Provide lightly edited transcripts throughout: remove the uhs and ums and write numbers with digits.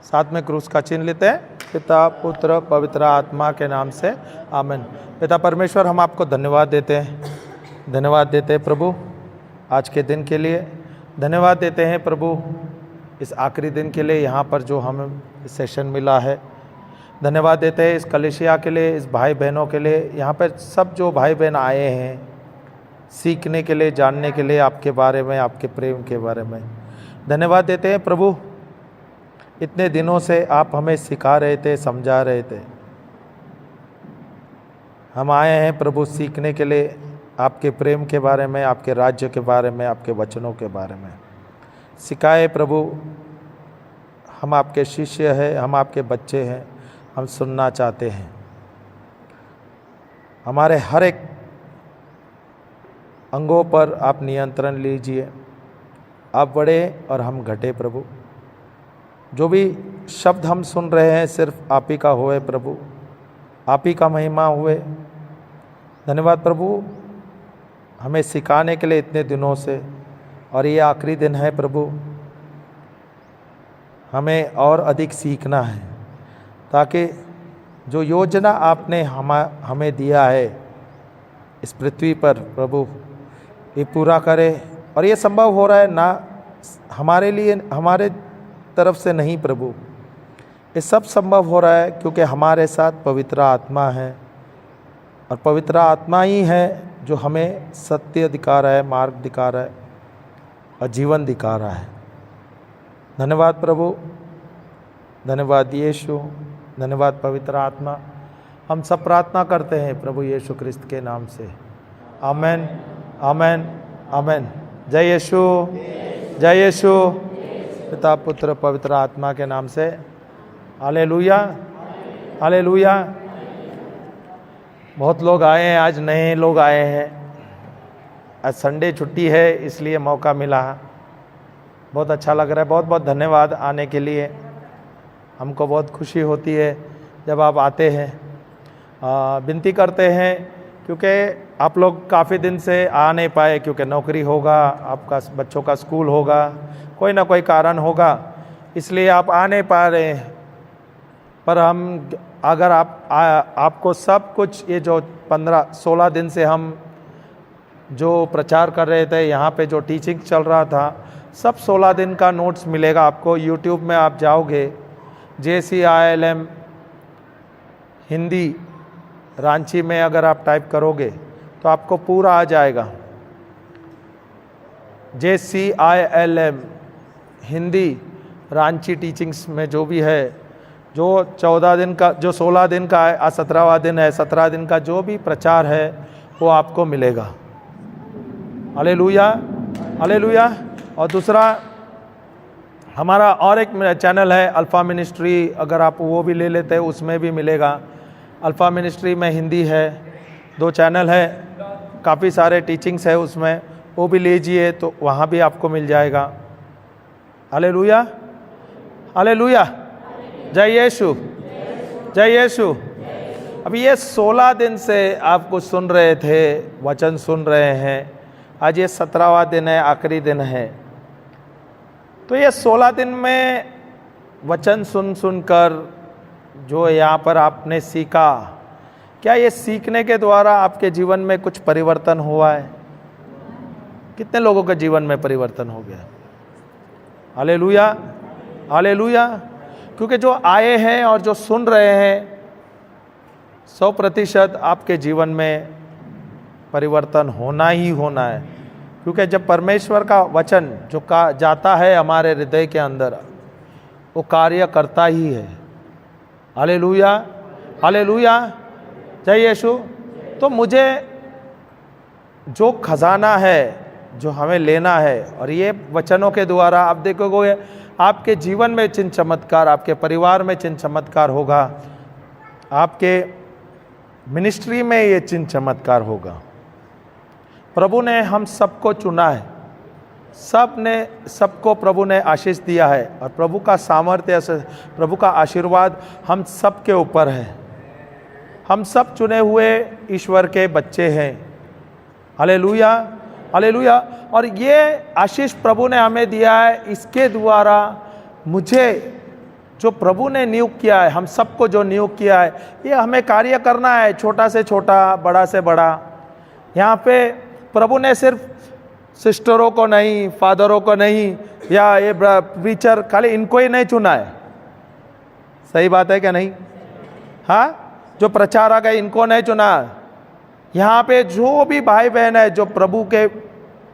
साथ में क्रूस का चिन्ह लेते हैं। पिता पुत्र पवित्र आत्मा के नाम से आमीन। पिता परमेश्वर, हम आपको धन्यवाद देते हैं प्रभु आज के दिन के लिए। धन्यवाद देते हैं प्रभु इस आखिरी दिन के लिए, यहाँ पर जो हमें सेशन मिला है। धन्यवाद देते हैं इस कलीसिया के लिए, इस भाई बहनों के लिए, यहाँ पर सब जो भाई बहन आए हैं सीखने के लिए, जानने के लिए आपके बारे में, आपके प्रेम के बारे में। धन्यवाद देते हैं प्रभु, इतने दिनों से आप हमें सिखा रहे थे, समझा रहे थे। हम आए हैं प्रभु सीखने के लिए आपके प्रेम के बारे में, आपके राज्य के बारे में, आपके वचनों के बारे में। सिखाए प्रभु, हम आपके शिष्य हैं, हम आपके बच्चे हैं, हम सुनना चाहते हैं। हमारे हर एक अंगों पर आप नियंत्रण लीजिए। आप बढ़े और हम घटे प्रभु। जो भी शब्द हम सुन रहे हैं सिर्फ आप ही का होए प्रभु, आप ही का महिमा हुए। धन्यवाद प्रभु हमें सिखाने के लिए इतने दिनों से, और ये आखिरी दिन है प्रभु। हमें और अधिक सीखना है ताकि जो योजना आपने हमें दिया है इस पृथ्वी पर प्रभु, ये पूरा करे। और ये संभव हो रहा है ना हमारे लिए, हमारे तरफ से नहीं प्रभु, ये सब संभव हो रहा है क्योंकि हमारे साथ पवित्र आत्मा है, और पवित्र आत्मा ही है जो हमें सत्य दिखा रहा है, मार्ग दिखा रहा है और जीवन दिखा रहा है। धन्यवाद प्रभु, धन्यवाद यीशु, धन्यवाद पवित्र आत्मा। हम सब प्रार्थना करते हैं प्रभु यीशु क्रिस्त के नाम से। आमेन, आमेन, आमेन। जय यीशु, जय यीशु। पिता पुत्र पवित्र आत्मा के नाम से। Hallelujah, hallelujah. बहुत लोग आए हैं, आज नए लोग आए हैं। आज संडे छुट्टी है इसलिए मौका मिला। बहुत अच्छा लग रहा है। बहुत बहुत धन्यवाद आने के लिए। हमको बहुत खुशी होती है जब आप आते हैं। विनती करते हैं क्योंकि आप लोग काफ़ी दिन से आ नहीं पाए, क्योंकि नौकरी होगा, आपका बच्चों का स्कूल होगा, कोई ना कोई कारण होगा, इसलिए आप आ नहीं पा रहे हैं। पर हम अगर आपको सब कुछ ये जो 15-16 दिन से हम जो प्रचार कर रहे थे, यहाँ पे जो टीचिंग चल रहा था, सब 16 दिन का नोट्स मिलेगा आपको। यूट्यूब में आप जाओगे, JCILM हिंदी रांची में अगर आप टाइप करोगे तो आपको पूरा आ जाएगा। JCILM हिंदी रांची टीचिंग्स में जो भी है, जो 14 दिन का, जो 16 दिन का है, 17वां दिन है, 17 दिन का जो भी प्रचार है वो आपको मिलेगा। Hallelujah, hallelujah. और दूसरा हमारा और एक चैनल है अल्फ़ा मिनिस्ट्री, अगर आप वो भी ले लेते हैं उसमें भी मिलेगा। अल्फ़ा मिनिस्ट्री में हिंदी है, 2 चैनल है, काफ़ी सारे टीचिंग्स है उसमें, वो भी लीजिए तो वहाँ भी आपको मिल जाएगा। Hallelujah, hallelujah. जय यीशु, जय यीशु। अभी ये 16 दिन से आप कुछ सुन रहे थे, वचन सुन रहे हैं। आज ये 17वां दिन है, आखिरी दिन है। तो ये 16 दिन में वचन सुन कर जो यहाँ पर आपने सीखा, क्या ये सीखने के द्वारा आपके जीवन में कुछ परिवर्तन हुआ है? कितने लोगों के जीवन में परिवर्तन हो गया? Hallelujah, hallelujah. क्योंकि जो आए हैं और जो सुन रहे हैं, 100% आपके जीवन में परिवर्तन होना ही होना है। क्योंकि जब परमेश्वर का वचन जो जाता है हमारे हृदय के अंदर, वो कार्य करता ही है। Hallelujah, hallelujah. जय यीशु। तो मुझे जो खजाना है जो हमें लेना है, और ये वचनों के द्वारा आप देखोगे आपके जीवन में चिन्ह चमत्कार, आपके परिवार में चिन्ह चमत्कार होगा, आपके मिनिस्ट्री में ये चिन्ह चमत्कार होगा। प्रभु ने हम सबको चुना है, सबको प्रभु ने आशीष दिया है, और प्रभु का सामर्थ्य, प्रभु का आशीर्वाद हम सब के ऊपर है। हम सब चुने हुए ईश्वर के बच्चे हैं। Hallelujah, hallelujah. और ये आशीष प्रभु ने हमें दिया है, इसके द्वारा मुझे जो प्रभु ने नियुक्त किया है, हम सबको जो नियुक्त किया है, ये हमें कार्य करना है, छोटा से छोटा, बड़ा से बड़ा। यहाँ पे प्रभु ने सिर्फ सिस्टरों को नहीं, फादरों को नहीं, या ये प्रीचर, खाली इनको ही नहीं चुना है। सही बात है क्या नहीं? हाँ, जो प्रचारक है इनको नहीं चुना। यहाँ पे जो भी भाई बहन है, जो प्रभु के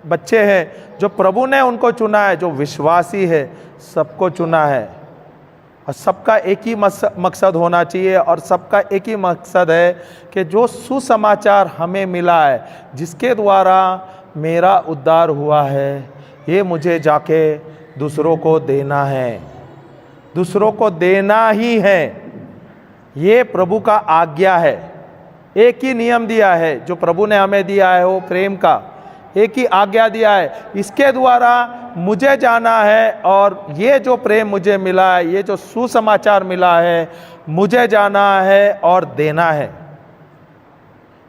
बच्चे हैं, जो प्रभु ने उनको चुना है, जो विश्वासी है, सबको चुना है। और सबका एक ही मकसद होना चाहिए, और सबका एक ही मकसद है कि जो सुसमाचार हमें मिला है, जिसके द्वारा मेरा उद्धार हुआ है, ये मुझे जाके दूसरों को देना है, दूसरों को देना ही है। ये प्रभु का आज्ञा है। एक ही नियम दिया है जो प्रभु ने हमें दिया है, वो प्रेम का एक ही आज्ञा दिया है। इसके द्वारा मुझे जाना है, और ये जो प्रेम मुझे मिला है, ये जो सुसमाचार मिला है, मुझे जाना है और देना है।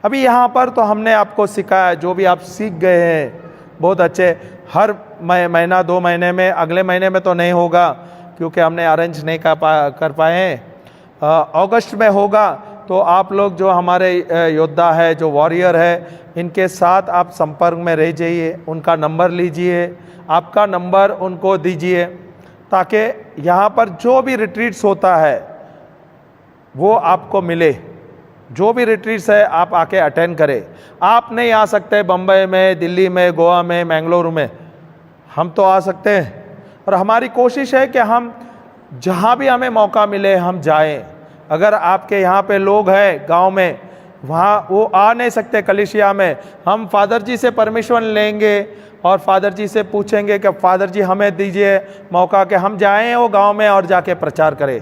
अभी यहाँ पर तो हमने आपको सिखाया, जो भी आप सीख गए हैं बहुत अच्छे। हर महीना 2 महीने में, अगले महीने में तो नहीं होगा क्योंकि हमने अरेंज नहीं कर पाए। अगस्त में होगा, तो आप लोग जो हमारे योद्धा है, जो वॉरियर है, इनके साथ आप संपर्क में रह जाइए, उनका नंबर लीजिए, आपका नंबर उनको दीजिए, ताकि यहाँ पर जो भी रिट्रीट्स होता है वो आपको मिले। जो भी रिट्रीट्स है आप आके अटेंड करें। आप नहीं आ सकते बम्बई में, दिल्ली में, गोवा में, मैंगलोर में, हम तो आ सकते हैं। और हमारी कोशिश है कि हम जहाँ भी हमें मौका मिले हम जाएं। अगर आपके यहाँ पे लोग हैं गांव में, वहाँ वो आ नहीं सकते कलिसिया में, हम फादर जी से परमिशन लेंगे और फादर जी से पूछेंगे कि फादर जी हमें दीजिए मौका कि हम जाएं वो गांव में और जाके प्रचार करें।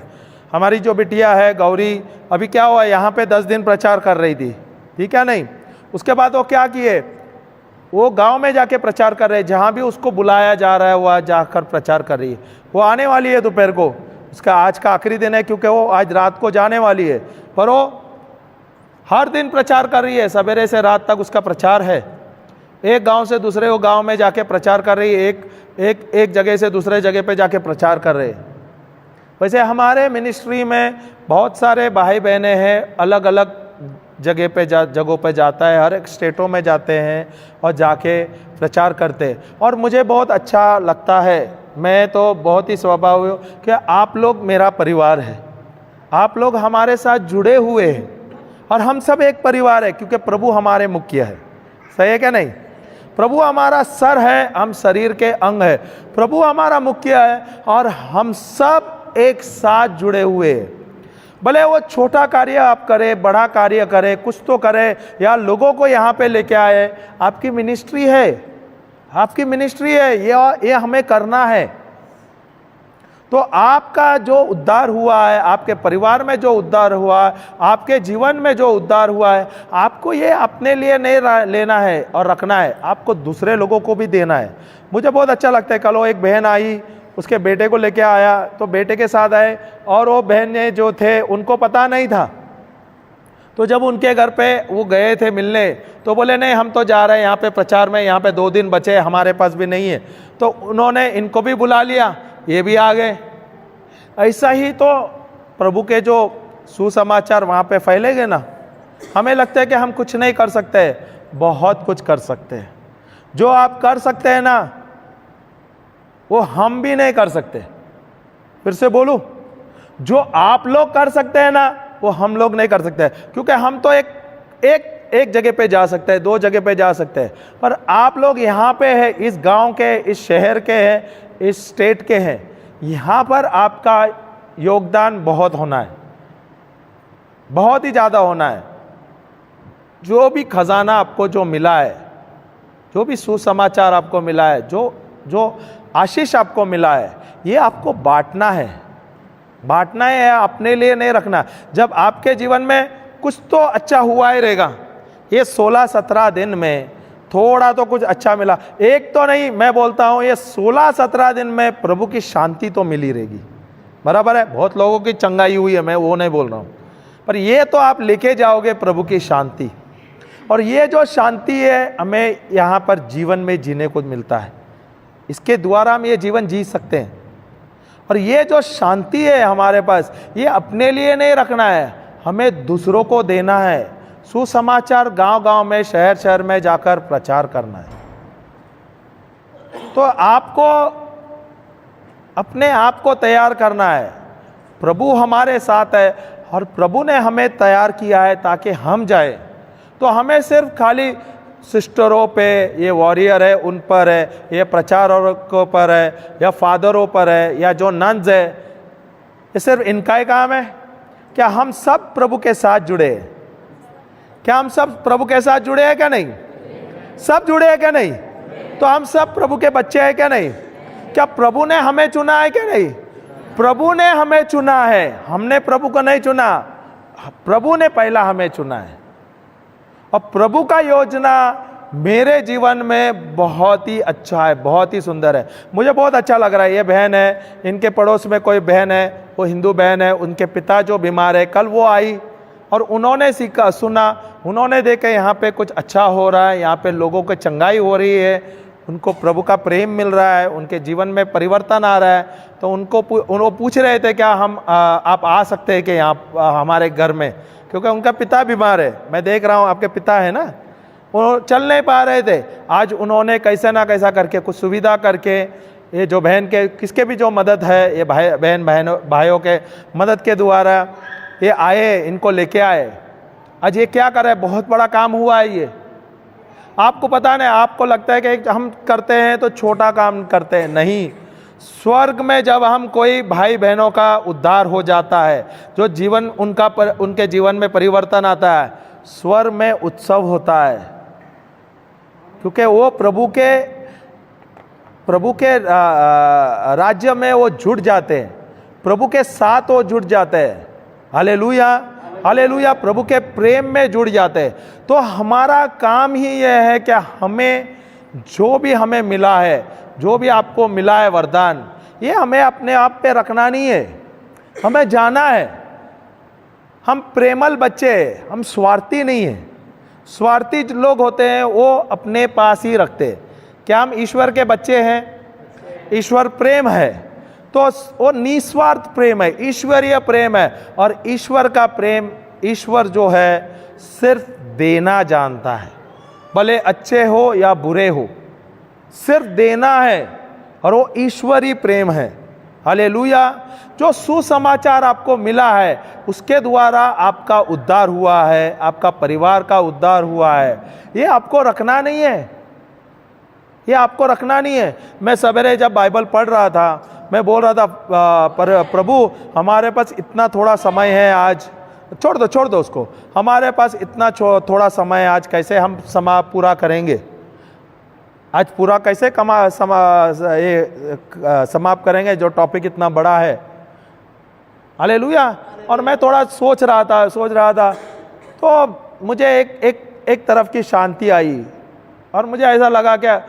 हमारी जो बिटिया है गौरी, अभी क्या हुआ, यहाँ पे 10 दिन प्रचार कर रही थी, ठीक है नहीं? उसके बाद वो क्या किए, वो गांव में जाके प्रचार कर रहे हैं। जहाँ भी उसको बुलाया जा रहा है वह जाकर प्रचार कर रही है। वो आने वाली है दोपहर को, उसका आज का आखिरी दिन है क्योंकि वो आज रात को जाने वाली है, पर वो हर दिन प्रचार कर रही है, सवेरे से रात तक उसका प्रचार है। एक गांव से दूसरे गांव में जाके प्रचार कर रही है, एक जगह से दूसरे जगह पे जाके प्रचार कर रहे हैं। वैसे हमारे मिनिस्ट्री में बहुत सारे भाई बहनें हैं, अलग अलग जगहों पे जाता है, हर एक स्टेटों में जाते हैं और जाके प्रचार करते हैं। और मुझे बहुत अच्छा लगता है, मैं तो बहुत ही स्वभाव कि आप लोग मेरा परिवार है, आप लोग हमारे साथ जुड़े हुए हैं, और हम सब एक परिवार है क्योंकि प्रभु हमारे मुख्य है। सही है क्या नहीं? प्रभु हमारा सर है, हम शरीर के अंग है, प्रभु हमारा मुख्य है, और हम सब एक साथ जुड़े हुए हैं। भले वो छोटा कार्य आप करें, बड़ा कार्य करें, कुछ तो करें, या लोगों को यहाँ पे लेके आए, आपकी मिनिस्ट्री है, आपकी मिनिस्ट्री है, ये हमें करना है। तो आपका जो उद्धार हुआ है, आपके परिवार में जो उद्धार हुआ है, आपके जीवन में जो उद्धार हुआ है, आपको ये अपने लिए नहीं लेना है और रखना है, आपको दूसरे लोगों को भी देना है। मुझे बहुत अच्छा लगता है, कल वो एक बहन आई, उसके बेटे को लेके आया, तो बेटे के साथ आए, और वो बहन ने जो थे उनको पता नहीं था, तो जब उनके घर पे वो गए थे मिलने, तो बोले नहीं हम तो जा रहे हैं यहाँ पे प्रचार में, यहाँ पे 2 दिन बचे, हमारे पास भी नहीं है। तो उन्होंने इनको भी बुला लिया, ये भी आ गए। ऐसा ही तो प्रभु के जो सुसमाचार वहाँ पे फैलेंगे ना, हमें लगता है कि हम कुछ नहीं कर सकते, बहुत कुछ कर सकते हैं। जो आप कर सकते हैं ना, वो हम भी नहीं कर सकते। फिर से बोलूं, जो आप लोग कर सकते हैं ना, वो हम लोग नहीं कर सकते, क्योंकि हम तो एक जगह पे जा सकते हैं, 2 जगह पे जा सकते हैं, पर आप लोग यहाँ पे है, इस गांव के, इस शहर के हैं, इस स्टेट के हैं, यहाँ पर आपका योगदान बहुत होना है, बहुत ही ज़्यादा होना है। जो भी खजाना आपको जो मिला है, जो भी सुसमाचार आपको मिला है, जो आशीष आपको मिला है, ये आपको बांटना है, बांटना है, अपने लिए नहीं रखना। जब आपके जीवन में कुछ तो अच्छा हुआ ही रहेगा, ये 16-17 दिन में थोड़ा तो कुछ अच्छा मिला, एक तो नहीं, मैं बोलता हूँ ये 16-17 दिन में प्रभु की शांति तो मिली रहेगी। बराबर है, बहुत लोगों की चंगाई हुई है, मैं वो नहीं बोल रहा हूँ, पर ये तो आप लेके जाओगे प्रभु की शांति। और ये जो शांति है हमें यहाँ पर जीवन में जीने को मिलता है, इसके द्वारा हम ये जीवन जी सकते हैं। और ये जो शांति है हमारे पास, ये अपने लिए नहीं रखना है, हमें दूसरों को देना है। सुसमाचार गांव-गांव में, शहर-शहर में जाकर प्रचार करना है। तो आपको अपने आप को तैयार करना है। प्रभु हमारे साथ है और प्रभु ने हमें तैयार किया है ताकि हम जाए। तो हमें सिर्फ खाली सिस्टरों पे, ये वॉरियर है उन पर है, ये प्रचारकों पर है, या फादरों पर है, या जो नन्स है, ये सिर्फ इनका ही काम है? क्या हम सब प्रभु के साथ जुड़े हैं? क्या हम सब प्रभु के साथ जुड़े हैं क्या नहीं? सब जुड़े हैं क्या नहीं? तो हम सब प्रभु के बच्चे हैं क्या नहीं? क्या प्रभु ने हमें चुना है क्या नहीं? प्रभु ने हमें चुना है, हमने प्रभु को नहीं चुना, प्रभु ने पहला हमें चुना है। और प्रभु का योजना मेरे जीवन में बहुत ही अच्छा है, बहुत ही सुंदर है। मुझे बहुत अच्छा लग रहा है। ये बहन है, इनके पड़ोस में कोई बहन है, वो हिंदू बहन है, उनके पिता जो बीमार है, कल वो आई और उन्होंने सीखा, सुना, उन्होंने देखा यहाँ पे कुछ अच्छा हो रहा है, यहाँ पे लोगों को चंगाई हो रही है, उनको प्रभु का प्रेम मिल रहा है, उनके जीवन में परिवर्तन आ रहा है। तो उनको पूछ रहे थे क्या आप आ सकते हैं कि यहाँ हमारे घर में, क्योंकि उनका पिता बीमार है। मैं देख रहा हूँ आपके पिता है ना, वो चल नहीं पा रहे थे। आज उन्होंने कैसा ना कैसा करके कुछ सुविधा करके, ये जो बहन के किसके भी जो मदद है, ये भाइयों के मदद के द्वारा ये आए, इनको लेके आए। आज ये क्या कर रहे हैं? बहुत बड़ा काम हुआ है ये। आपको पता नहीं, आपको लगता है कि हम करते हैं तो छोटा काम करते हैं, नहीं। स्वर्ग में जब हम कोई भाई बहनों का उद्धार हो जाता है, जो जीवन उनके जीवन में परिवर्तन आता है, स्वर्ग में उत्सव होता है, क्योंकि वो प्रभु के राज्य में वो जुड़ जाते हैं, प्रभु के साथ वो जुड़ जाते हैं। हालेलुया, हालेलुया, प्रभु के प्रेम में जुड़ जाते हैं। तो हमारा काम ही यह है कि हमें जो भी हमें मिला है, जो भी आपको मिला है वरदान, ये हमें अपने आप पे रखना नहीं है, हमें जाना है। हम प्रेमल बच्चे हैं, हम स्वार्थी नहीं हैं। स्वार्थी लोग होते हैं वो अपने पास ही रखते हैं। क्या हम ईश्वर के बच्चे हैं? ईश्वर प्रेम है, तो वो निस्वार्थ प्रेम है, ईश्वरीय प्रेम है। और ईश्वर का प्रेम, ईश्वर जो है सिर्फ देना जानता है, भले अच्छे हो या बुरे हो, सिर्फ देना है, और वो ईश्वरीय प्रेम है। हालेलुया। जो सुसमाचार आपको मिला है, उसके द्वारा आपका उद्धार हुआ है, आपका परिवार का उद्धार हुआ है, ये आपको रखना नहीं है, ये आपको रखना नहीं है। मैं सवेरे जब बाइबल पढ़ रहा था, मैं बोल रहा था प्रभु हमारे पास इतना थोड़ा समय है आज, छोड़ दो उसको, हमारे पास इतना थोड़ा समय है, आज कैसे हम समय पूरा करेंगे, आज पूरा कैसे समाप्त करेंगे, जो टॉपिक इतना बड़ा है। हालेलुया। और मैं थोड़ा सोच रहा था तो मुझे एक तरफ की शांति आई, और मुझे ऐसा लगा कि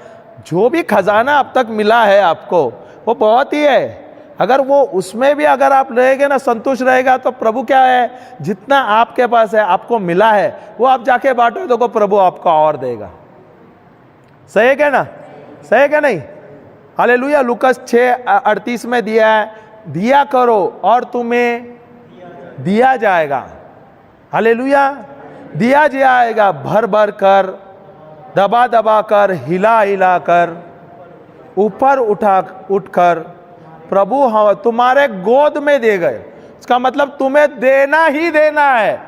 जो भी खजाना अब तक मिला है आपको, वो बहुत ही है। अगर वो उसमें भी अगर आप रहेंगे ना, संतुष्ट रहेगा, तो प्रभु क्या है, जितना आपके पास है, आपको मिला है, वो आप जाके बांटो तो प्रभु आपको और देगा। सही है क्या ना? सही है क्या नहीं? हालेलुया। लूकास 6:38 में दिया है, दिया करो और तुम्हें दिया जाएगा। हालेलुया। दिया जाएगा भर भर कर, दबा दबा कर, हिला हिला कर, ऊपर उठकर प्रभु तुम्हारे गोद में दे गए। इसका मतलब तुम्हें देना ही देना है।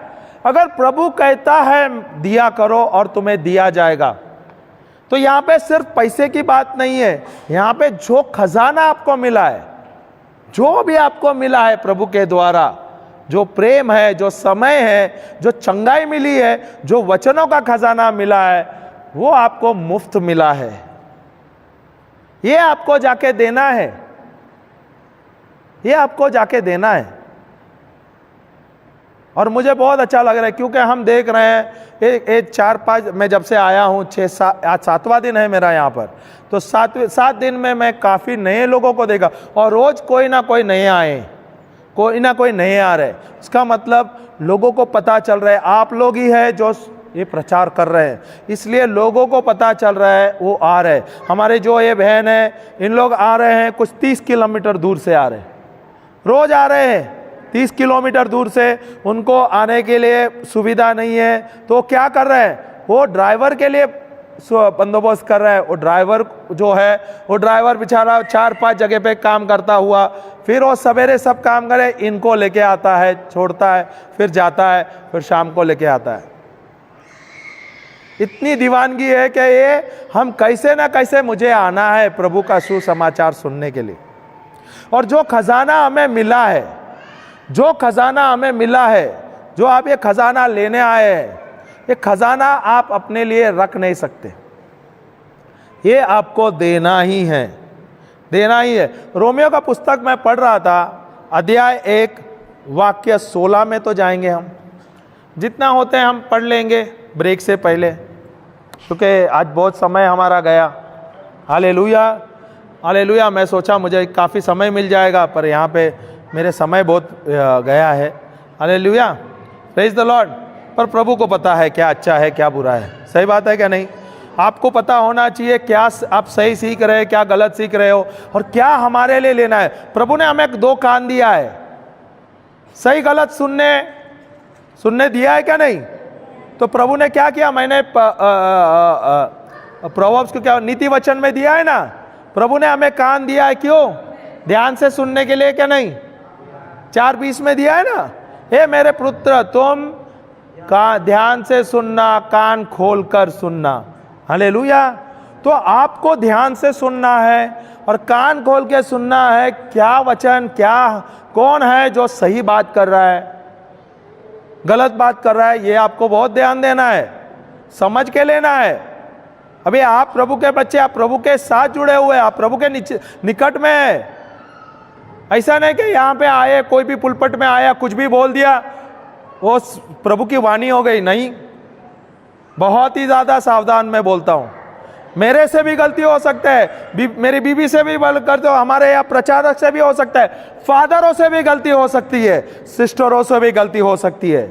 अगर प्रभु कहता है दिया करो और तुम्हें दिया जाएगा, तो यहाँ पे सिर्फ पैसे की बात नहीं है, यहाँ पे जो खजाना आपको मिला है, जो भी आपको मिला है प्रभु के द्वारा, जो प्रेम है, जो समय है, जो चंगाई मिली है, जो वचनों का खजाना मिला है, वो आपको मुफ्त मिला है। ये आपको जाके देना है, ये आपको जाके देना है। और मुझे बहुत अच्छा लग रहा है, क्योंकि हम देख रहे हैं 4-5, मैं जब से आया हूँ, 6-7, आज 7वां दिन है मेरा यहाँ पर, तो 7 दिन में मैं काफ़ी नए लोगों को देखा, और रोज़ कोई ना कोई नए आए, कोई ना कोई नए आ रहे। इसका मतलब लोगों को पता चल रहा है, आप लोग ही है जो ये प्रचार कर रहे हैं, इसलिए लोगों को पता चल रहा है, वो आ रहे हैं। हमारे जो ये बहन है, इन लोग आ रहे हैं, कुछ 30 किलोमीटर दूर से आ रहे हैं, रोज आ रहे हैं 30 किलोमीटर दूर से, उनको आने के लिए सुविधा नहीं है, तो क्या कर रहे हैं, वो ड्राइवर के लिए बंदोबस्त कर रहा है। वो ड्राइवर जो है, वो ड्राइवर बेचारा 4-5 जगह पे काम करता हुआ, फिर वो सवेरे सब काम करे, इनको लेके आता है, छोड़ता है, फिर जाता है, फिर शाम को लेके आता है। इतनी दीवानगी है कि ये हम कैसे ना कैसे मुझे आना है प्रभु का सुसमाचार सुनने के लिए। और जो खजाना हमें मिला है, जो खजाना हमें मिला है, जो आप ये खजाना लेने आए हैं, ये खजाना आप अपने लिए रख नहीं सकते, ये आपको देना ही है, देना ही है। रोमियो का पुस्तक मैं पढ़ रहा था, अध्याय 1 वाक्य 16 में तो जाएंगे हम, जितना होते हैं हम पढ़ लेंगे ब्रेक से पहले, क्योंकि आज बहुत समय हमारा गया। Hallelujah, hallelujah. मैं सोचा मुझे काफ़ी समय मिल जाएगा, पर यहाँ पे मेरे समय बहुत गया है। Hallelujah, praise the Lord. पर प्रभु को पता है क्या अच्छा है क्या बुरा है, सही बात है क्या नहीं? आपको पता होना चाहिए क्या आप सही सीख रहे हैं, क्या गलत सीख रहे हो, और क्या हमारे लिए लेना है। प्रभु ने हमें 2 कान दिया है, सही गलत सुनने दिया है क्या नहीं? तो प्रभु ने क्या किया, मैंने प्रोवर्ब्स को क्या नीति वचन में दिया है ना, प्रभु ने हमें कान दिया है, क्यों? ध्यान से सुनने के लिए क्या नहीं? 4:20 में दिया है ना, हे मेरे पुत्र तुम का ध्यान से सुनना, कान खोल कर सुनना। हालेलुया। तो आपको ध्यान से सुनना है और कान खोल के सुनना है, क्या वचन, क्या कौन है जो सही बात कर रहा है, गलत बात कर रहा है, ये आपको बहुत ध्यान देना है, समझ के लेना है। अभी आप प्रभु के बच्चे, आप प्रभु के साथ जुड़े हुए, आप प्रभु के निकट में है। ऐसा नहीं कि यहाँ पे आए, कोई भी पुलपट में आया, कुछ भी बोल दिया, वो प्रभु की वाणी हो गई, नहीं। बहुत ही ज्यादा सावधान मैं बोलता हूँ, मेरे से भी गलती हो सकता है, मेरी बीवी से भी करते हो, हमारे यहाँ प्रचारक से भी हो सकता है, फादरों से भी गलती हो सकती है, सिस्टरों से भी गलती हो सकती है।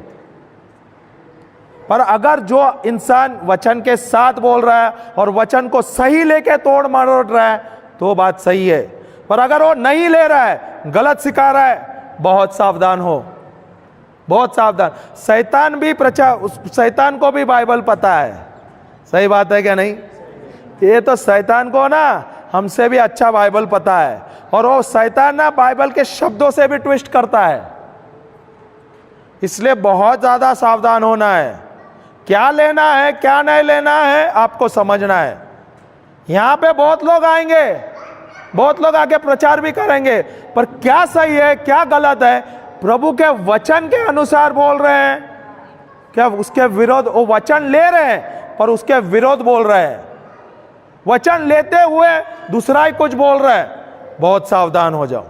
पर अगर जो इंसान वचन के साथ बोल रहा है और वचन को सही लेके तोड़ मरोड़ रहा है तो बात सही है। पर अगर वो नहीं ले रहा है, गलत सिखा रहा है, बहुत सावधान हो, बहुत सावधान। शैतान को भी बाइबल पता है, सही बात है क्या नहीं? ये तो शैतान को ना हमसे भी अच्छा बाइबल पता है, और वो शैतान ना बाइबल के शब्दों से भी ट्विस्ट करता है। इसलिए बहुत ज्यादा सावधान होना है, क्या लेना है क्या नहीं लेना है आपको समझना है। यहां पे बहुत लोग आएंगे, बहुत लोग आके प्रचार भी करेंगे, पर क्या सही है क्या गलत है, प्रभु के वचन के अनुसार बोल रहे हैं क्या उसके विरोध? वो वचन ले रहे हैं पर उसके विरोध बोल रहे हैं, वचन लेते हुए दूसरा ही कुछ बोल रहा है। बहुत सावधान हो जाओ।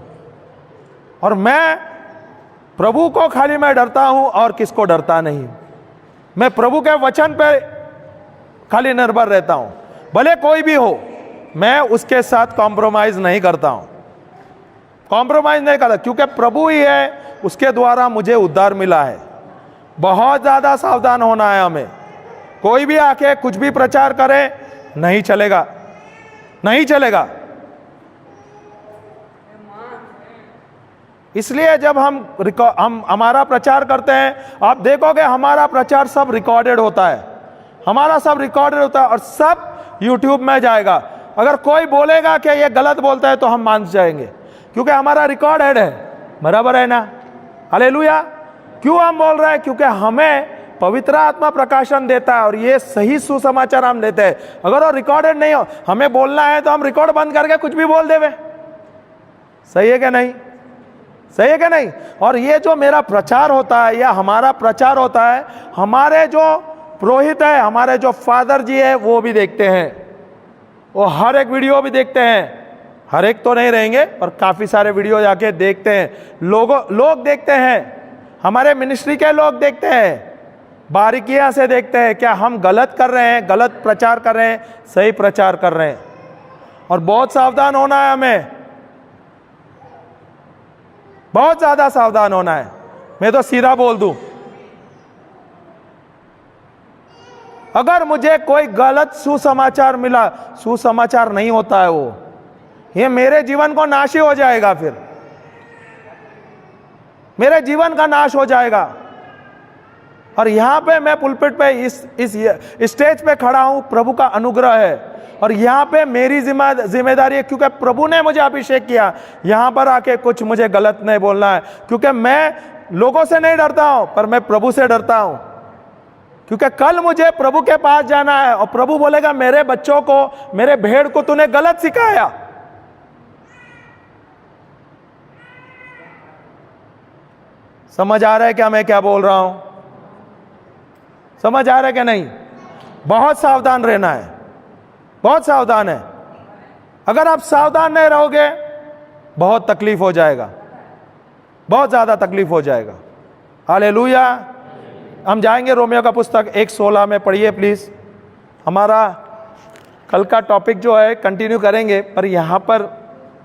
और मैं प्रभु को खाली मैं डरता हूं और किसको डरता नहीं। मैं प्रभु के वचन पे खाली निर्भर रहता हूं, भले कोई भी हो, मैं उसके साथ कॉम्प्रोमाइज नहीं करता हूं, कॉम्प्रोमाइज नहीं करता, क्योंकि प्रभु ही है, उसके द्वारा मुझे उद्धार मिला है। बहुत ज्यादा सावधान होना है हमें। कोई भी आके कुछ भी प्रचार करे, नहीं चलेगा, नहीं चलेगा। इसलिए जब हम हमारा प्रचार करते हैं, आप देखोगे हमारा प्रचार सब रिकॉर्डेड होता है, हमारा सब रिकॉर्डेड होता है और सब YouTube में जाएगा। अगर कोई बोलेगा कि ये गलत बोलता है तो हम मान जाएंगे, क्योंकि हमारा रिकॉर्डेड है, बराबर है ना? हालेलुया। क्यों हम बोल रहे हैं? क्योंकि हमें पवित्र आत्मा प्रकाशन देता है और ये सही सुसमाचार हम लेते हैं। अगर वो रिकॉर्डेड नहीं हो, हमें बोलना है तो हम रिकॉर्ड बंद करके कुछ भी बोल देवे। सही है क्या नहीं? सही है क्या नहीं? और ये जो मेरा प्रचार होता है या हमारा प्रचार होता है, हमारे जो पुरोहित है, हमारे जो फादर जी है, वो भी देखते हैं, वो हर एक वीडियो भी देखते हैं। हर एक तो नहीं रहेंगे पर काफी सारे वीडियो जाके देखते हैं, लोग देखते हैं, हमारे मिनिस्ट्री के लोग देखते हैं, बारीकियां से देखते हैं क्या हम गलत कर रहे हैं, गलत प्रचार कर रहे हैं, सही प्रचार कर रहे हैं। और बहुत सावधान होना है हमें, बहुत ज्यादा सावधान होना है। मैं तो सीधा बोल दूं, अगर मुझे कोई गलत सुसमाचार मिला, सुसमाचार नहीं होता है वो, ये मेरे जीवन को नाशी हो जाएगा। फिर मेरे जीवन का नाश हो जाएगा। और यहां पे मैं पुलपिट पे इस स्टेज पे खड़ा हूं, प्रभु का अनुग्रह है, और यहां पे मेरी जिम्मेदारी है, क्योंकि प्रभु ने मुझे अभिषेक किया। यहां पर आके कुछ मुझे गलत नहीं बोलना है, क्योंकि मैं लोगों से नहीं डरता हूं, पर मैं प्रभु से डरता हूं, क्योंकि कल मुझे प्रभु के पास जाना है और प्रभु बोलेगा मेरे बच्चों को, मेरे भेड़ को तूने गलत सिखाया। समझ आ रहा है क्या मैं क्या बोल रहा हूं? समझ आ रहा है क्या नहीं? बहुत सावधान रहना है, बहुत सावधान है। अगर आप सावधान नहीं रहोगे बहुत तकलीफ हो जाएगा, बहुत ज्यादा तकलीफ हो जाएगा। हालेलुया। हम जाएंगे रोमियो का पुस्तक 1:16 में, पढ़िए प्लीज। हमारा कल का टॉपिक जो है कंटिन्यू करेंगे, पर यहां पर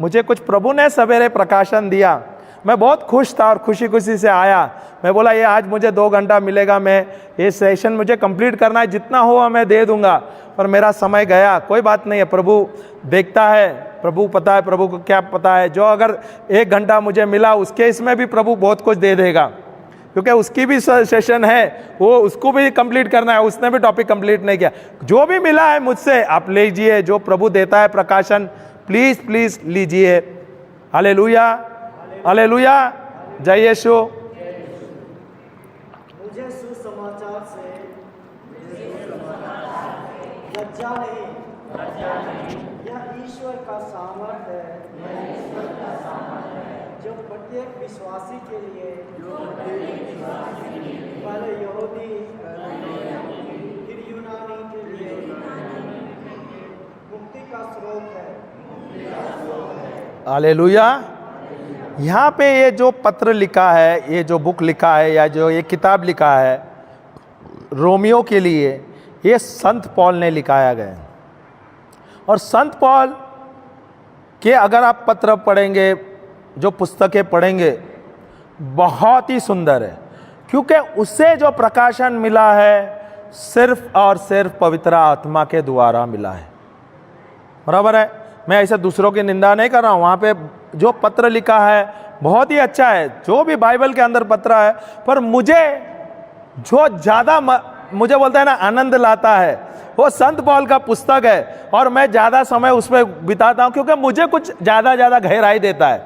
मुझे कुछ प्रभु ने सवेरे प्रकाशन दिया। मैं बहुत खुश था और खुशी खुशी से आया। मैं बोला ये आज मुझे 2 घंटा मिलेगा, मैं ये सेशन मुझे कंप्लीट करना है, जितना हो मैं दे दूंगा, पर मेरा समय गया। कोई बात नहीं है, प्रभु देखता है, प्रभु पता है, प्रभु को क्या पता है। जो अगर 1 घंटा मुझे मिला उसके इसमें भी प्रभु बहुत कुछ दे देगा, क्योंकि उसकी भी सेशन है, वो उसको भी कंप्लीट करना है, उसने भी टॉपिक कंप्लीट नहीं किया। जो भी मिला है मुझसे आप लीजिए, जो प्रभु देता है प्रकाशन, प्लीज प्लीज लीजिए। हालेलुया, हालेलुया, जय यीशु। मुझे सुसमाचार से लज्जा नहीं, यह ईश्वर का सामर्थ्य है, जो प्रत्येक विश्वासी के लिए, पहले यहूदी फिर यूनानी के लिए मुक्ति का स्रोत है। हालेलुया। यहाँ पे ये जो पत्र लिखा है, ये जो बुक लिखा है, या जो ये किताब लिखा है रोमियो के लिए, ये संत पॉल ने लिखाया गया। और संत पॉल के अगर आप पत्र पढ़ेंगे, जो पुस्तकें पढ़ेंगे, बहुत ही सुंदर है, क्योंकि उससे जो प्रकाशन मिला है सिर्फ और सिर्फ पवित्र आत्मा के द्वारा मिला है। बराबर है। मैं ऐसे दूसरों की निंदा नहीं कर रहा हूँ। वहाँ पे जो पत्र लिखा है बहुत ही अच्छा है, जो भी बाइबल के अंदर पत्र है, पर मुझे जो ज़्यादा मुझे बोलता है ना आनंद लाता है, वो संत पॉल का पुस्तक है। और मैं ज़्यादा समय उस पर बिताता हूँ, क्योंकि मुझे कुछ ज़्यादा गहराई देता है।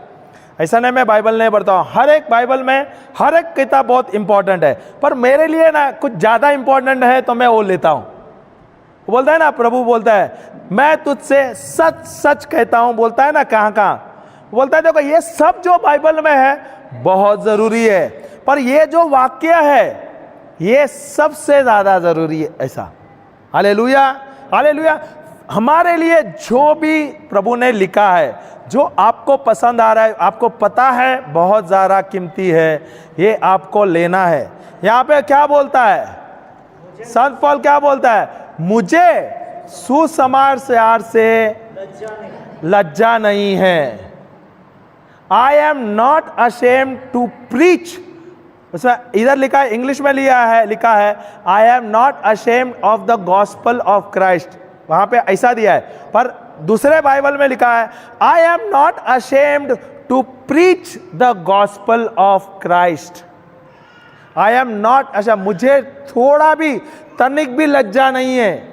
ऐसा नहीं मैं बाइबल नहीं पढ़ता हूँ, हर एक बाइबल में हर एक किताब बहुत इंपॉर्टेंट है, पर मेरे लिए ना कुछ ज़्यादा इंपॉर्टेंट है तो मैं वो लेता हूँ। बोलता है ना, प्रभु बोलता है मैं तुझसे सच सच कहता हूं, बोलता है ना कहां बोलता है। देखो ये सब जो बाइबल में है बहुत जरूरी है, पर ये जो वाक्य है ये सबसे ज्यादा जरूरी है। ऐसा हालेलुया, हालेलुया। हमारे लिए जो भी प्रभु ने लिखा है, जो आपको पसंद आ रहा है, आपको पता है बहुत ज्यादा कीमती है, ये आपको लेना है। यहां पे क्या बोलता है संत पॉल? क्या बोलता है? मुझे सुसमाचार से लज्जा नहीं है। I am not ashamed to preach. उसमें इधर लिखा है, इंग्लिश में लिखा है I am not ashamed of the gospel of Christ. वहां पे ऐसा दिया है, पर दूसरे बाइबल में लिखा है I am not ashamed to preach the gospel of Christ. I am not, अच्छा मुझे थोड़ा भी तनिक भी लज्जा नहीं है।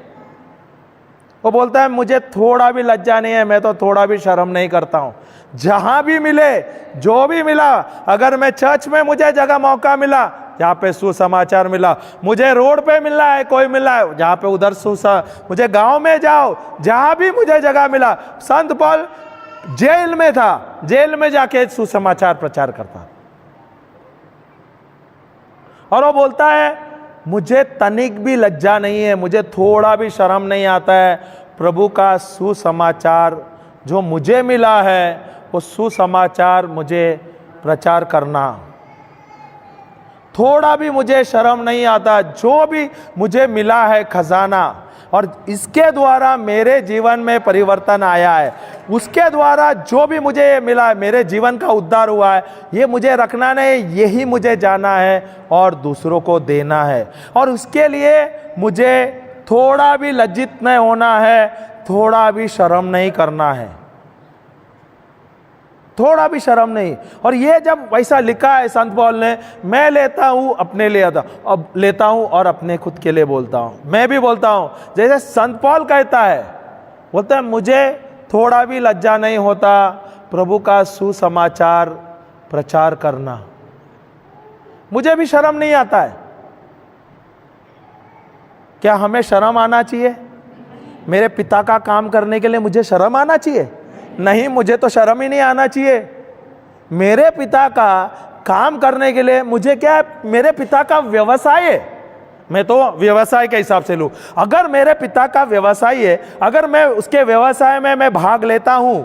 वो बोलता है मुझे थोड़ा भी लज्जा नहीं है, मैं तो थोड़ा भी शर्म नहीं करता हूं। जहां भी मिले, जो भी मिला, अगर मैं चर्च में मुझे जगह मौका मिला जहां पे सुसमाचार मिला, मुझे रोड पे मिला है, कोई मिला है जहां पे उधर मुझे गांव में जाओ, जहां भी मुझे जगह मिला। संत पॉल जेल में था, जेल में जाके सुसमाचार प्रचार करता, और वो बोलता है मुझे तनिक भी लज्जा नहीं है, मुझे थोड़ा भी शर्म नहीं आता है। प्रभु का सुसमाचार जो मुझे मिला है, वो सुसमाचार मुझे प्रचार करना, थोड़ा भी मुझे शर्म नहीं आता। जो भी मुझे मिला है खजाना, और इसके द्वारा मेरे जीवन में परिवर्तन आया है, उसके द्वारा जो भी मुझे मिला है, मेरे जीवन का उद्धार हुआ है, ये मुझे रखना नहीं, यही मुझे जाना है और दूसरों को देना है। और उसके लिए मुझे थोड़ा भी लज्जित नहीं होना है, थोड़ा भी शर्म नहीं करना है। थोड़ा भी शर्म नहीं। और ये जब वैसा लिखा है संत पौल ने, मैं लेता हूं अपने लिए अब लेता हूं और अपने खुद के लिए बोलता हूं, मैं भी बोलता हूं। जैसे संत पौल कहता है, बोलता है मुझे थोड़ा भी लज्जा नहीं होता प्रभु का सुसमाचार प्रचार करना, मुझे भी शर्म नहीं आता है। क्या हमें शर्म आना चाहिए? मेरे पिता का काम करने के लिए मुझे शर्म आना चाहिए? नहीं, मुझे तो शर्म ही नहीं आना चाहिए। मेरे पिता का काम करने के लिए मुझे क्या, मेरे पिता का व्यवसाय है, मैं तो व्यवसाय के हिसाब से लूं। अगर मेरे पिता का व्यवसाय है, अगर मैं उसके व्यवसाय में मैं भाग लेता हूं,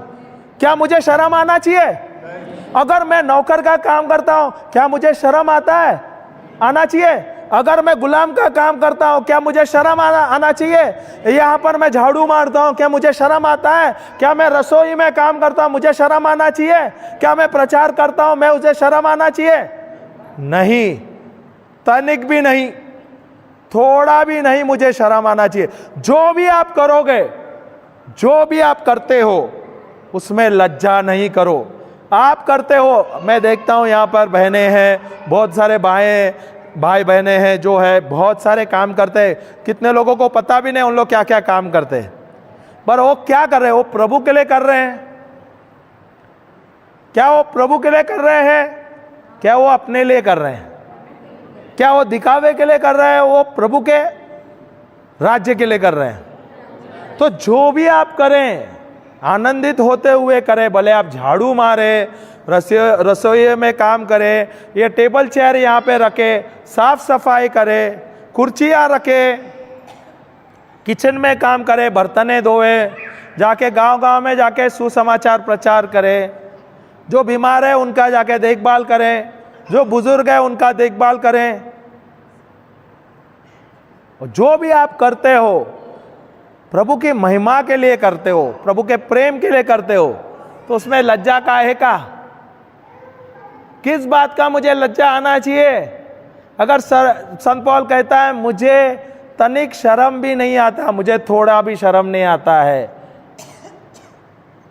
क्या मुझे शर्म आना चाहिए? अगर मैं नौकर का काम करता हूं, क्या मुझे शर्म आता है? आना चाहिए। अगर मैं गुलाम का काम करता हूं, क्या मुझे शर्म आना चाहिए? यहां पर मैं झाड़ू मारता हूं, क्या मुझे शर्म आता है? क्या मैं रसोई में काम करता हूं, मुझे शर्म आना चाहिए? क्या मैं प्रचार करता हूं, मैं उसे शर्म आना चाहिए? नहीं, तनिक भी नहीं, थोड़ा भी नहीं मुझे शर्म आना चाहिए। जो भी आप करोगे, जो भी आप करते हो, उसमें लज्जा नहीं करो। आप करते हो, मैं देखता हूं यहां पर बहनें हैं, बहुत सारे भाई बहनें हैं जो है बहुत सारे काम करते हैं। कितने लोगों को पता भी नहीं उन लोग क्या क्या काम करते हैं, पर वो क्या कर रहे हैं? वो प्रभु के लिए कर रहे हैं। क्या वो प्रभु के लिए कर रहे हैं? क्या वो अपने लिए कर रहे हैं? क्या वो दिखावे के लिए कर रहे हैं? वो प्रभु के राज्य के लिए कर रहे हैं। तो जो भी आप करें, आनंदित होते हुए करें। भले आप झाड़ू मारे, रसोई में काम करें, ये टेबल चेयर यहाँ पे रखे, साफ सफाई करें, कुर्सियाँ रखे, किचन में काम करे, बर्तने धोए, जाके गांव-गांव में जाके सुसमाचार प्रचार करें। जो बीमार है उनका जाके देखभाल करें, जो बुजुर्ग है उनका देखभाल करें। और जो भी आप करते हो प्रभु की महिमा के लिए करते हो, प्रभु के प्रेम के लिए करते हो, तो उसमें लज्जा काहे का? किस बात का मुझे लज्जा आना चाहिए? अगर संत पौल कहता है मुझे तनिक शर्म भी नहीं आता, मुझे थोड़ा भी शर्म नहीं आता है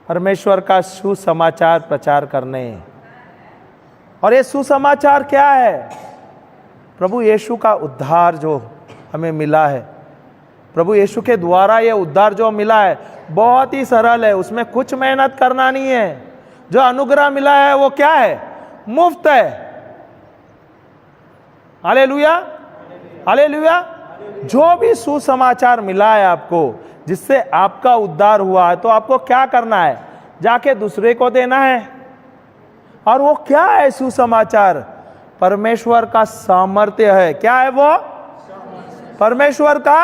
परमेश्वर का सुसमाचार प्रचार करने। और ये सुसमाचार क्या है? प्रभु यीशु का उद्धार जो हमें मिला है, प्रभु यीशु के द्वारा ये उद्धार जो मिला है बहुत ही सरल है, उसमें कुछ मेहनत करना नहीं है। जो अनुग्रह मिला है वो क्या है? मुफ्त है। Hallelujah, hallelujah. जो भी सुसमाचार मिला है आपको, जिससे आपका उद्धार हुआ है, तो आपको क्या करना है? जाके दूसरे को देना है। और वो क्या है सुसमाचार? परमेश्वर का सामर्थ्य है। क्या है वो? परमेश्वर का,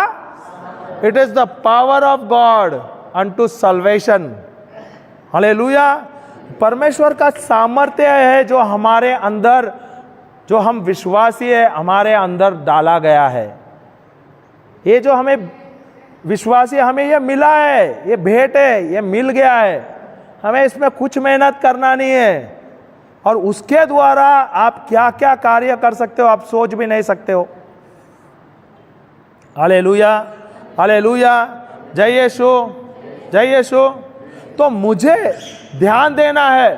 it is the power of God unto salvation. Hallelujah. परमेश्वर का सामर्थ्य है जो हमारे अंदर, जो हम विश्वासी है, हमारे अंदर डाला गया है। ये जो हमें विश्वासी, हमें ये मिला है, ये भेंट है, ये मिल गया है, हमें इसमें कुछ मेहनत करना नहीं है। और उसके द्वारा आप क्या क्या कार्य कर सकते हो आप सोच भी नहीं सकते हो। Hallelujah, hallelujah. जय यीशु, जय यीशु। तो मुझे ध्यान देना है,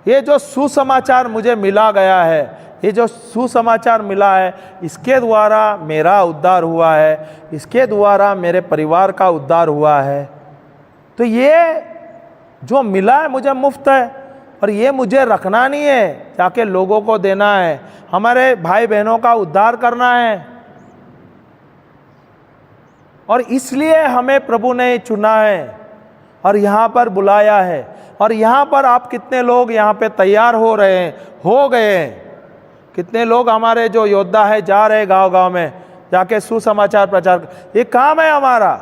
ये जो सुसमाचार मुझे मिला गया है, ये जो सुसमाचार मिला है, इसके द्वारा मेरा उद्धार हुआ है, इसके द्वारा मेरे परिवार का उद्धार हुआ है। तो ये जो मिला है मुझे मुफ्त है, और ये मुझे रखना नहीं है, जाके लोगों को देना है, हमारे भाई बहनों का उद्धार करना है। और इसलिए हमें प्रभु ने चुना है और यहाँ पर बुलाया है। और यहाँ पर आप कितने लोग यहाँ पे तैयार हो रहे हैं, हो गए हैं। कितने लोग हमारे जो योद्धा है जा रहे गांव-गांव में जाके सुसमाचार प्रचार। ये काम है हमारा।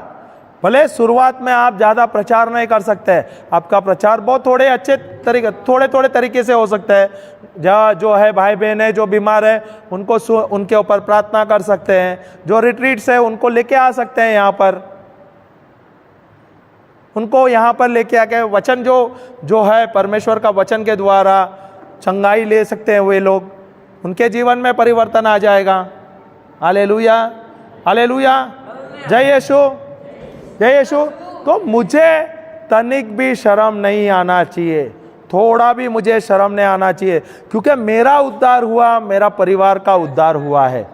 भले शुरुआत में आप ज़्यादा प्रचार नहीं कर सकते, आपका प्रचार बहुत थोड़े तरीके से हो सकता है। जो है भाई बहन है जो बीमार है उनको उनके ऊपर प्रार्थना कर सकते हैं, जो रिट्रीट्स है उनको लेके आ सकते हैं, यहाँ पर उनको यहाँ पर लेके आके वचन जो है परमेश्वर का वचन के द्वारा चंगाई ले सकते हैं। वे लोग, उनके जीवन में परिवर्तन आ जाएगा। Hallelujah, hallelujah. जय यीशु, जय यीशु। तो मुझे तनिक भी शर्म नहीं आना चाहिए, थोड़ा भी मुझे शर्म नहीं आना चाहिए, क्योंकि मेरा उद्धार हुआ, मेरा परिवार का उद्धार हुआ है।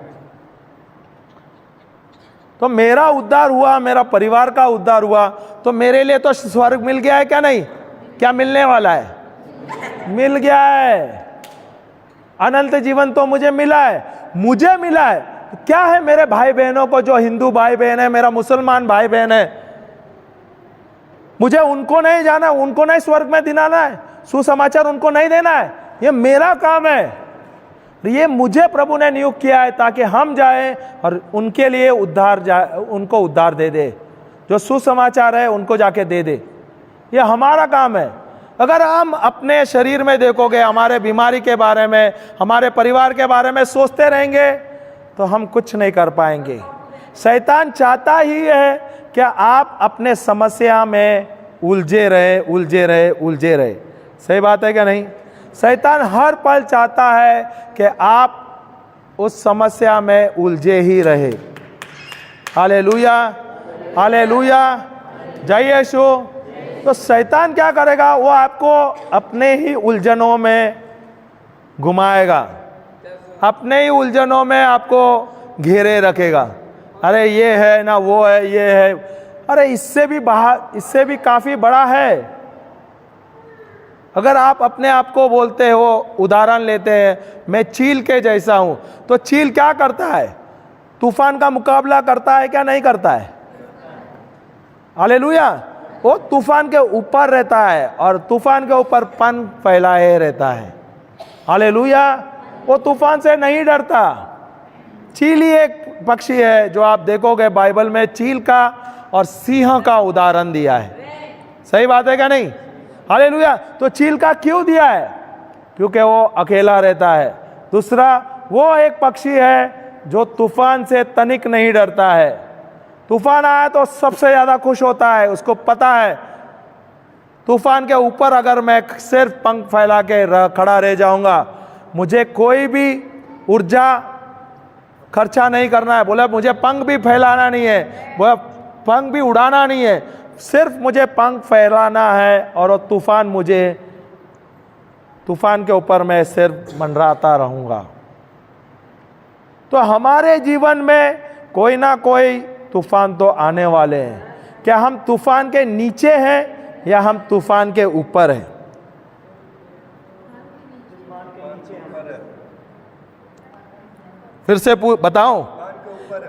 तो मेरा उद्धार हुआ, मेरा परिवार का उद्धार हुआ, तो मेरे लिए तो स्वर्ग मिल गया है क्या? नहीं, क्या मिलने वाला है? मिल गया है। अनंत जीवन तो मुझे मिला है, मुझे मिला है। क्या है मेरे भाई बहनों को, जो हिंदू भाई बहन है, मेरा मुसलमान भाई बहन है, मुझे उनको नहीं जाना, उनको नहीं स्वर्ग में दिलाना है, सुसमाचार उनको नहीं देना है। ये मेरा काम है, ये मुझे प्रभु ने नियुक्त किया है ताकि हम जाएं और उनके लिए उनको उद्धार दे दे, जो सुसमाचार है उनको जाके दे दे। ये हमारा काम है। अगर हम अपने शरीर में देखोगे, हमारे बीमारी के बारे में, हमारे परिवार के बारे में सोचते रहेंगे तो हम कुछ नहीं कर पाएंगे। शैतान चाहता ही है कि आप अपने समस्या में उलझे रहे, उलझे रहे, उलझे रहे। सही बात है क्या नहीं? शैतान हर पल चाहता है कि आप उस समस्या में उलझे ही रहे। हालेलुया, हालेलुया, जय यीशु। तो शैतान क्या करेगा? वो आपको अपने ही उलझनों में घुमाएगा, अपने ही उलझनों में आपको घेरे रखेगा। अरे ये है ना, वो है, ये है, अरे इससे भी काफी बड़ा है। अगर आप अपने आप को बोलते हो, उदाहरण लेते हैं, मैं चील के जैसा हूं, तो चील क्या करता है? तूफान का मुकाबला करता है क्या? नहीं करता है। हालेलुया। वो तूफान के ऊपर रहता है और तूफान के ऊपर पंख फैलाए रहता है। हालेलुया। वो तूफान से नहीं डरता। चील ही एक पक्षी है जो आप देखोगे बाइबल में चील का और सिंह का उदाहरण दिया है। सही बात है क्या नहीं? हालेलुया। तो चील का क्यों दिया है? क्योंकि वो अकेला रहता है। दूसरा, वो एक पक्षी है जो तूफान से तनिक नहीं डरता है। तूफान आया तो सबसे ज्यादा खुश होता है। उसको पता है तूफान के ऊपर अगर मैं सिर्फ पंख फैला के खड़ा रह जाऊंगा, मुझे कोई भी ऊर्जा खर्चा नहीं करना है। बोला मुझे पंख भी फैलाना नहीं है, बोला पंख भी उड़ाना नहीं है, सिर्फ मुझे पंख फैलाना है और वो तूफान के ऊपर मैं सिर्फ मंडराता रहूंगा। तो हमारे जीवन में कोई ना कोई तूफान तो आने वाले हैं। क्या हम तूफान के नीचे हैं या हम तूफान के ऊपर हैं? फिर से बताऊं,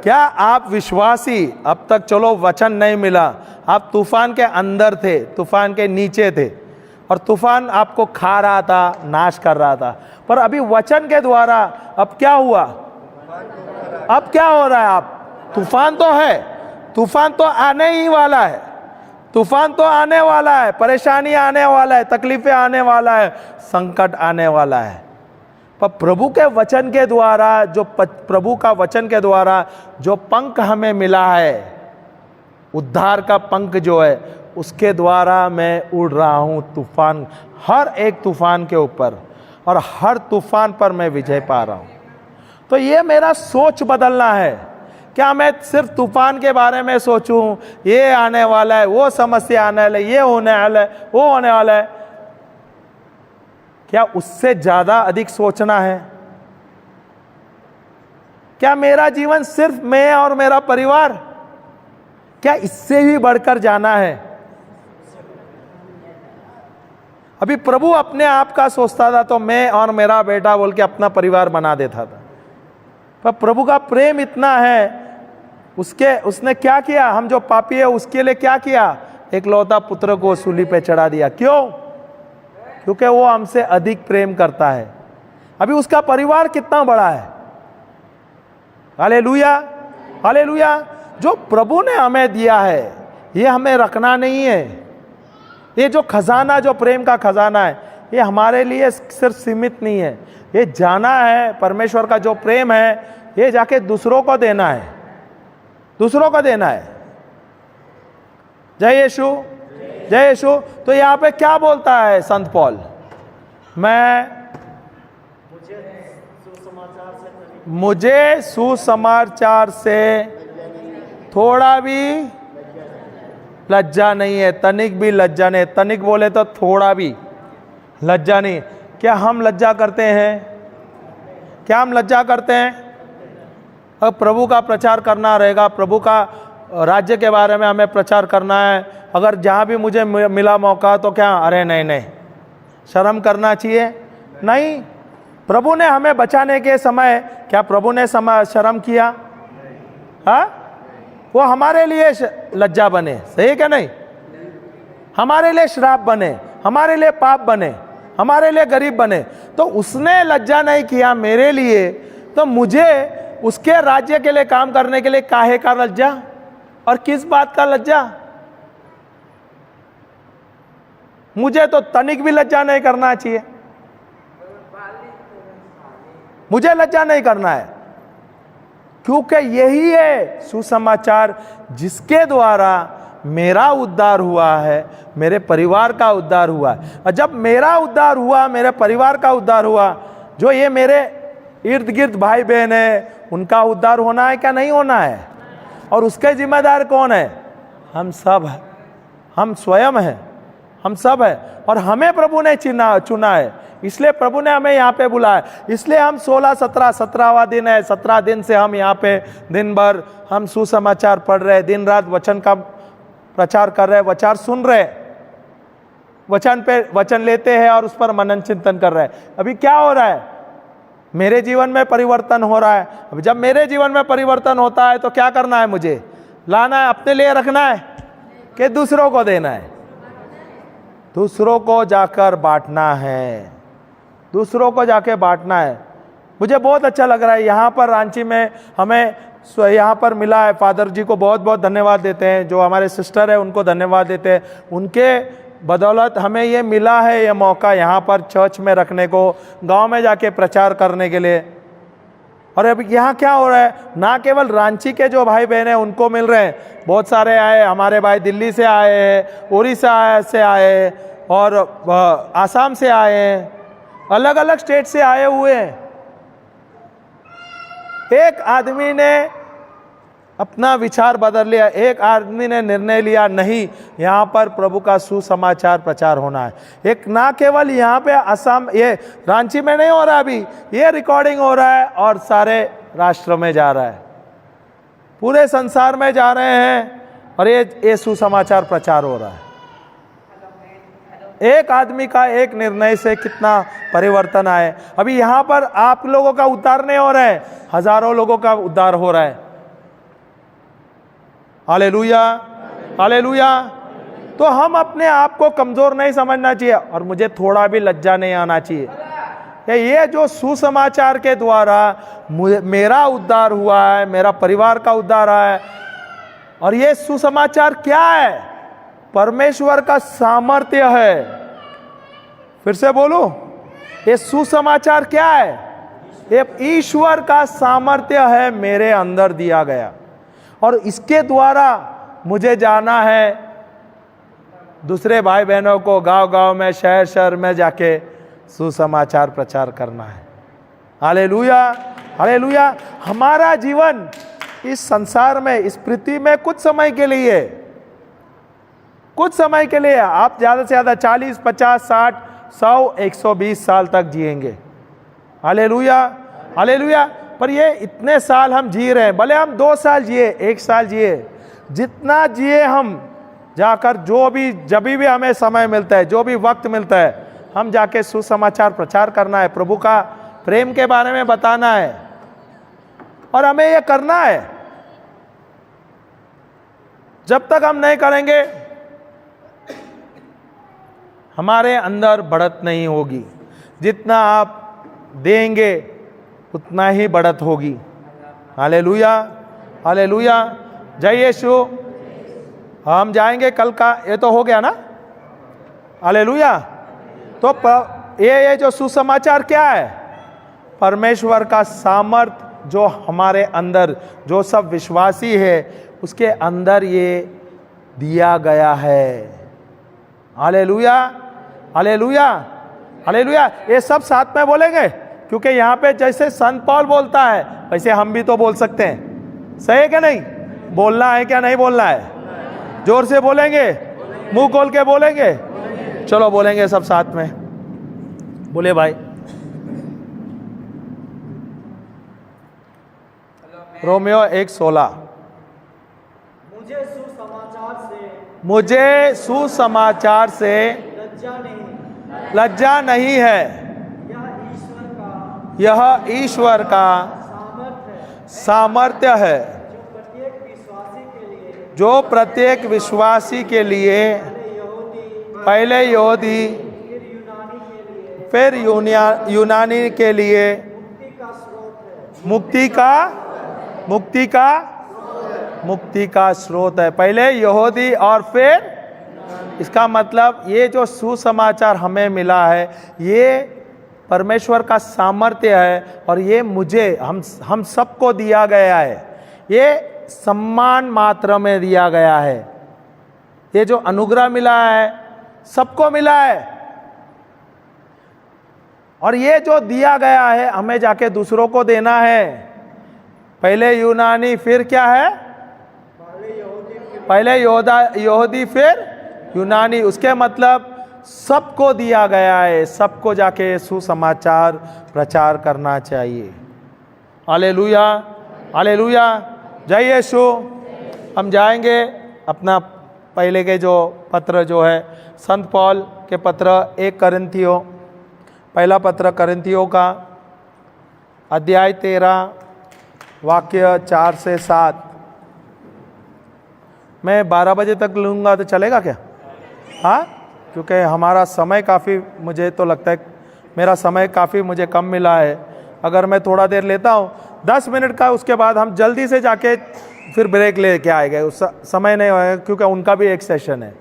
क्या आप विश्वासी, अब तक चलो वचन नहीं मिला, आप तूफान के अंदर थे, तूफान के नीचे थे और तूफान आपको खा रहा था, नाश कर रहा था, पर अभी वचन के द्वारा अब क्या हुआ? अब क्या हो रहा है? आप तूफान तो है, तूफान तो आने ही वाला है, तूफान तो आने वाला है, परेशानी आने वाला है, तकलीफें आने वाला है, संकट आने वाला है। पर प्रभु के वचन के द्वारा, प्रभु का वचन के द्वारा जो पंख हमें मिला है, उद्धार का पंख जो है, उसके द्वारा मैं उड़ रहा हूं तूफान, हर एक तूफान के ऊपर, और हर तूफान पर मैं विजय पा रहा हूं। तो ये मेरा सोच बदलना है। क्या मैं सिर्फ तूफान के बारे में सोचूं, ये आने वाला है, वो समस्या आने वाला है, ये होने वाला है, वो होने वाला है? क्या उससे ज्यादा अधिक सोचना है? क्या मेरा जीवन सिर्फ मैं और मेरा परिवार, क्या इससे भी बढ़कर जाना है? अभी प्रभु अपने आप का सोचता था तो मैं और मेरा बेटा बोल के अपना परिवार बना देता था, पर प्रभु का प्रेम इतना है, उसने क्या किया? हम जो पापी है उसके लिए क्या किया? एक लौता पुत्र को सूली पे चढ़ा दिया। क्यों? क्योंकि वो हमसे अधिक प्रेम करता है। अभी उसका परिवार कितना बड़ा है। Hallelujah, hallelujah. जो प्रभु ने हमें दिया है ये हमें रखना नहीं है। ये जो खजाना, जो प्रेम का खजाना है, ये हमारे लिए सिर्फ सीमित नहीं है, ये जाना है। परमेश्वर का जो प्रेम है ये जाके दूसरों को देना है, दूसरों को देना है। जय यीशु, जय यीशु। तो यहाँ पे क्या बोलता है संत पौल? मुझे सुसमाचार से थोड़ा भी लज्जा नहीं है, तनिक भी लज्जा नहीं। तनिक बोले तो थोड़ा भी लज्जा नहीं। क्या हम लज्जा करते हैं? क्या हम लज्जा करते हैं? अब प्रभु का प्रचार करना रहेगा, प्रभु का राज्य के बारे में हमें प्रचार करना है। अगर जहाँ भी मुझे मिला मौका तो क्या, अरे नहीं नहीं, शर्म करना चाहिए? नहीं। प्रभु ने हमें बचाने के समय क्या प्रभु ने शर्म किया? हाँ, वो हमारे लिए लज्जा बने, सही क्या नहीं? हमारे लिए श्राप बने, हमारे लिए पाप बने, हमारे लिए गरीब बने। तो उसने लज्जा नहीं किया मेरे लिए, तो मुझे उसके राज्य के लिए काम करने के लिए काहे का लज्जा? और किस बात का लज्जा? मुझे तो तनिक भी लज्जा नहीं करना चाहिए, मुझे लज्जा नहीं करना है, क्योंकि यही है सुसमाचार जिसके द्वारा मेरा उद्धार हुआ है, मेरे परिवार का उद्धार हुआ है। और जब मेरा उद्धार हुआ, मेरे परिवार का उद्धार हुआ, जो ये मेरे इर्द गिर्द भाई बहन है, उनका उद्धार होना है क्या नहीं होना है? और उसके जिम्मेदार कौन है? हम सब है, हम स्वयं हैं, हम सब है। और हमें प्रभु ने चुना है, इसलिए प्रभु ने हमें यहाँ पे बुलाया। इसलिए हम 17वां दिन है, 17 दिन से हम यहाँ पे दिन भर हम सुसमाचार पढ़ रहे, दिन रात वचन का प्रचार कर रहे, वचन सुन रहे, वचन पे वचन लेते हैं और उस पर मनन चिंतन कर रहे हैं। अभी क्या हो रहा है? मेरे जीवन में परिवर्तन हो रहा है। अब जब मेरे जीवन में परिवर्तन होता है तो क्या करना है? मुझे लाना है, अपने लिए रखना है कि दूसरों को देना है? दूसरों को जाकर बांटना है, दूसरों को जाके बांटना है। मुझे बहुत अच्छा लग रहा है यहाँ पर रांची में हमें यहाँ पर मिला है। फादर जी को बहुत बहुत धन्यवाद देते हैं, जो हमारे सिस्टर है उनको धन्यवाद देते हैं। उनके बदौलत हमें ये मिला है, ये मौका यहाँ पर चर्च में रखने को, गांव में जाके प्रचार करने के लिए। और अब यहाँ क्या हो रहा है? ना केवल रांची के जो भाई बहन हैं उनको मिल रहे हैं, बहुत सारे आए, हमारे भाई दिल्ली से आए हैं, उड़ीसा से आए और आसाम से आए हैं, अलग अलग स्टेट से आए हुए हैं। एक आदमी ने अपना विचार बदल लिया, एक आदमी ने निर्णय लिया, नहीं, यहाँ पर प्रभु का सुसमाचार प्रचार होना है। एक ना केवल यहाँ पे असम, ये रांची में नहीं हो रहा, अभी ये रिकॉर्डिंग हो रहा है और सारे राष्ट्र में जा रहा है, पूरे संसार में जा रहे हैं और ये सुसमाचार प्रचार हो रहा है। एक आदमी का एक निर्णय से कितना परिवर्तन आए। अभी यहाँ पर आप लोगों का उद्धार नहीं हो रहा है, हजारों लोगों का उद्धार हो रहा है। Hallelujah, hallelujah. तो हम अपने आप को कमजोर नहीं समझना चाहिए और मुझे थोड़ा भी लज्जा नहीं आना चाहिए। ये जो सुसमाचार के द्वारा मेरा उद्धार हुआ है, मेरा परिवार का उद्धार है। और ये सुसमाचार क्या है? परमेश्वर का सामर्थ्य है। फिर से बोलो, ये सुसमाचार क्या है? ये ईश्वर का सामर्थ्य है, मेरे अंदर दिया गया, और इसके द्वारा मुझे जाना है दूसरे भाई बहनों को गांव गांव में, शहर शहर में जाके सुसमाचार प्रचार करना है। Hallelujah, hallelujah. हमारा जीवन इस संसार में, इस पृथ्वी में कुछ समय के लिए, कुछ समय के लिए, आप ज्यादा से ज्यादा 40, 50, 60, 100, 120 साल तक जिएंगे। Hallelujah, hallelujah. पर ये इतने साल हम जी रहे हैं, भले हम 2 साल जिए, 1 साल जिए, जितना जिए हम जाकर, जो भी जब भी हमें समय मिलता है, जो भी वक्त मिलता है, हम जाके सुसमाचार प्रचार करना है, प्रभु का प्रेम के बारे में बताना है, और हमें ये करना है। जब तक हम नहीं करेंगे हमारे अंदर बढ़त नहीं होगी। जितना आप देंगे उतना ही बढ़त होगी। Hallelujah, hallelujah. जय यीशु। हम जाएंगे कल का, ये तो हो गया ना? हालेलुया। तो ये जो सुसमाचार क्या है? परमेश्वर का सामर्थ जो हमारे अंदर, जो सब विश्वासी है उसके अंदर ये दिया गया है। Hallelujah, hallelujah, hallelujah. ये सब साथ में बोलेंगे, क्योंकि यहाँ पे जैसे संत पौल बोलता है वैसे हम भी तो बोल सकते हैं। सही है क्या नहीं? बोलना है क्या नहीं बोलना है? जोर से बोलेंगे, मुंह खोल के बोलेंगे। चलो बोलेंगे सब साथ में। बोले भाई। रोमियो 1:16। मुझे सुसमाचार से लज्जा नहीं है। यह ईश्वर का सामर्थ्य है जो प्रत्येक विश्वासी के लिए पहले यहूदी फिर यूनानी के लिए मुक्ति का स्रोत है। पहले यहूदी और फिर, इसका मतलब ये जो सुसमाचार हमें मिला है ये परमेश्वर का सामर्थ्य है और ये मुझे हम सबको दिया गया है। ये सम्मान मात्रा में दिया गया है। ये जो अनुग्रह मिला है सबको मिला है और ये जो दिया गया है हमें जाके दूसरों को देना है। पहले यूनानी फिर क्या है, पहले यहूदी फिर यूनानी, उसके मतलब सबको दिया गया है। सबको जाके सुसमाचार प्रचार करना चाहिए। हालेलुया, हालेलुया, जय यीशु। हम जाएंगे अपना पहले के जो पत्र जो है संत पौल के पत्र 1 करिन्थियों, पहला पत्र करिन्थियों का अध्याय 13 वाक्य 4 से 7। मैं 12 बजे तक लूँगा तो चलेगा क्या? हाँ, क्योंकि हमारा समय काफ़ी, मुझे तो लगता है मेरा समय काफ़ी मुझे कम मिला है। अगर मैं थोड़ा देर लेता हूँ 10 मिनट का, उसके बाद हम जल्दी से जाके फिर ब्रेक लेके आएंगे। उस समय नहीं होगा क्योंकि उनका भी एक सेशन है।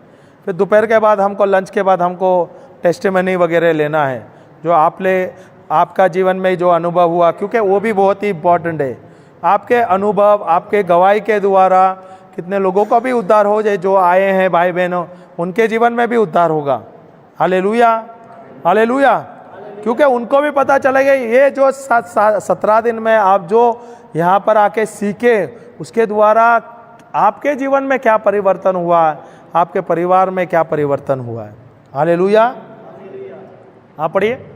फिर दोपहर के बाद हमको, लंच के बाद हमको टेस्टिमनी वगैरह लेना है जो आपका जीवन में जो अनुभव हुआ, क्योंकि वो भी बहुत ही इम्पोर्टेंट है। आपके अनुभव, आपके गवाही के द्वारा कितने लोगों का भी उद्धार हो जाए, जो आए हैं भाई बहनों उनके जीवन में भी उद्धार होगा। हालेलुया, हालेलुया, क्योंकि उनको भी पता चलेगा ये जो 17 दिन में आप जो यहाँ पर आके सीखे उसके द्वारा आपके जीवन में क्या परिवर्तन हुआ, आपके परिवार में क्या परिवर्तन हुआ है। हालेलुया, आप पढ़िए।